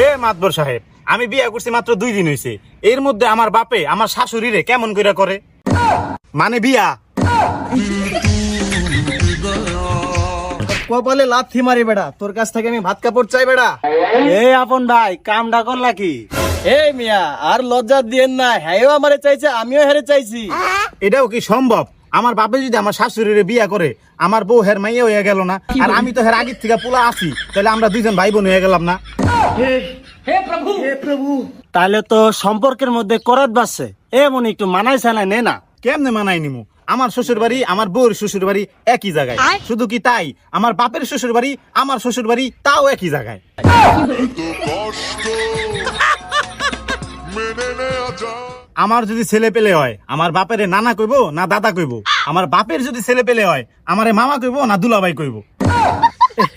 এ মাতবর সাহেব, আমি বিয়ে করছি মাত্র 2 দিন হইছে, এর মধ্যে আমার বাপে আমার শাশুড়িরে কেমন কইরা করে? মানে বিয়া কপালে লাথি মারি বেড়া, তোর কাছ থেকে আমি ভাত কাপড় চাই বেড়া। এই আপন ভাই, কামটা করলা কি? এই মিয়া, আর লজ্জা দিয়েন না, হ্যাঁ আমারে চাইছে, আমিও হেরে চাইছি। এটাও কি সম্ভব? আমার বাপে যদি আমার শাশুড়িরে বিয়া করে, আমার বউ হের মাইয়া হয়ে গেল না, আর আমি তো হের আগের থেকে পোলা আছি, তাহলে আমরা দুইজন ভাই বোন হয়ে গেলাম না? তাহলে তো সম্পর্কের মধ্যে করাত বাসছে, এমন একটু মানাই সানাই নে না। কেমনে মানাই নিমু? আমার শ্বশুর বাড়ি আমার বউর শ্বশুর বাড়ি একই জায়গায়। শুধু কি তাই, আমার বাপের শ্বশুর বাড়ি আমার শ্বশুর বাড়ি তাও একই জায়গায়। আমার যদি ছেলে পেলে হয়, আমার বাপের নানা কইবো না দাদা কইবো? আমার বাপের যদি ছেলে পেলে হয়, আমারে মামা কইবো না দুলাভাই কইবো?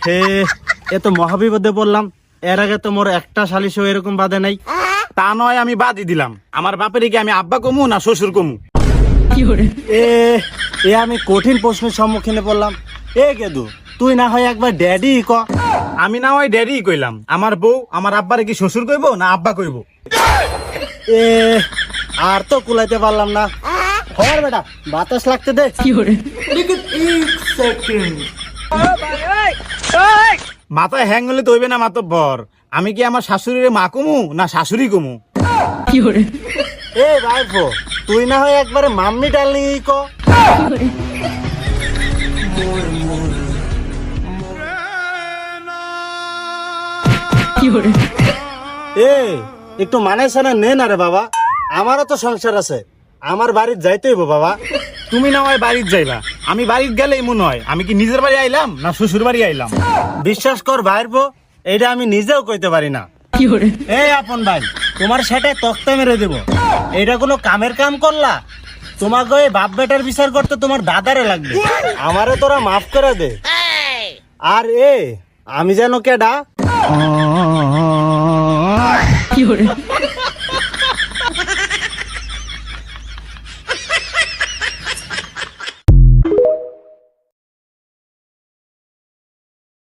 হে, এ তো মহাবিপদে বললাম। এর আগে তো মোর একটা সালিশও এরকম বাদে নাই। তা নয় আমি বাদই দিলাম, আমার বাপের কি আমি আব্বা কমু না শ্বশুর কমু? এ এ আমি কঠিন প্রশ্নের সম্মুখীনে পড়লাম। এ গেদু, তুই না হয় একবার ড্যাডি ক। আমি না হয় ড্যাডি কইলাম, আমার বউ আমার আব্বারে কি শ্বশুর কইবো না আব্বা কইবো? এ আর তো কুলাইতে পারলাম না। খবর বেটা, বাতাস লাগতে দে। মাথায় হ্যাং হলে তো হইবে না মাতব্বর। আমি কি আমার শাশুড়িরে মা কমু না শাশুড়ি কমু? এ ভাইপো, তুই না হয় একবারে মাম্মি ডার্লিং ক। এ একটু মানে সানা নে না রে বাবা, আমারও তো সংসার আছে, আমার বাড়ির যাইতে হইব বাবা। তুমি না হয় বাড়ির যাইবা, আমি বাড়ির গেলেই মনে হয় আমি কি নিজের বাড়ি আইলাম না শ্বশুর বাড়ি আইলাম? বিশ্বাস কর ভাইপো, এইটা আমি নিজেও কইতে পারি না। এই আপন ভাই, তোমার সেটাই তক্তা মেরে দেব। এটা কোনো কামের কাম করলা? তোমাকে ওই বাপ বেটার বিচার করতে তোমার দাদারে লাগবে, আমারে তোরা মাফ করে দে। আর আমি যেন কেডা?